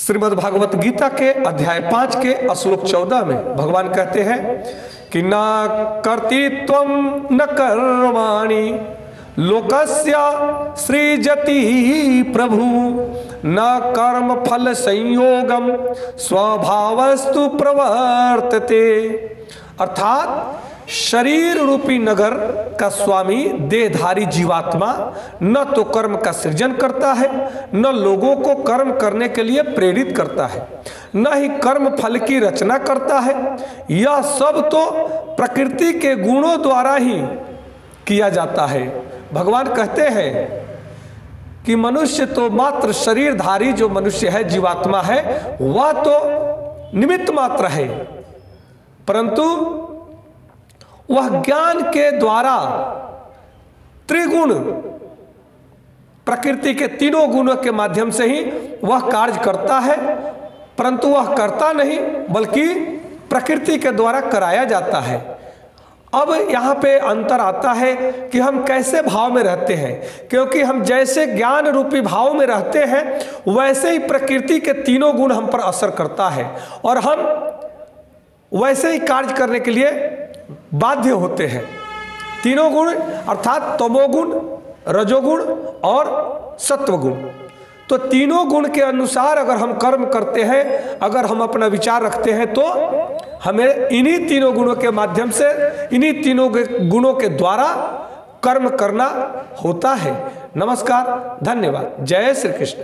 श्रीमद् भागवत गीता के अध्याय 5 के श्लोक 14 में भगवान कहते हैं कि न कर्तृत्वं न कर्माणि लोकस्य सृजति प्रभु न कर्म फल संयोगम स्वभावस्तु प्रवर्तते। अर्थात शरीर रूपी नगर का स्वामी देहधारी जीवात्मा न तो कर्म का सृजन करता है, न लोगों को कर्म करने के लिए प्रेरित करता है, न ही कर्म फल की रचना करता है। यह सब तो प्रकृति के गुणों द्वारा ही किया जाता है। भगवान कहते हैं कि मनुष्य तो मात्र शरीरधारी जो मनुष्य है, जीवात्मा है, वह तो निमित्त मात्र है, परंतु वह ज्ञान के द्वारा त्रिगुण प्रकृति के तीनों गुणों के माध्यम से ही वह कार्य करता है, परंतु वह करता नहीं बल्कि प्रकृति के द्वारा कराया जाता है। अब यहाँ पे अंतर आता है कि हम कैसे भाव में रहते हैं, क्योंकि हम जैसे ज्ञान रूपी भाव में रहते हैं वैसे ही प्रकृति के तीनों गुण हम पर असर करता है और हम वैसे ही कार्य करने के लिए बाध्य होते हैं। तीनों गुण अर्थात तमोगुण, रजोगुण और सत्वगुण। तो तीनों गुण के अनुसार अगर हम कर्म करते हैं, अगर हम अपना विचार रखते हैं, तो हमें इन्हीं तीनों गुणों के माध्यम से, इन्हीं तीनों गुणों के द्वारा कर्म करना होता है। नमस्कार, धन्यवाद। जय श्री कृष्ण।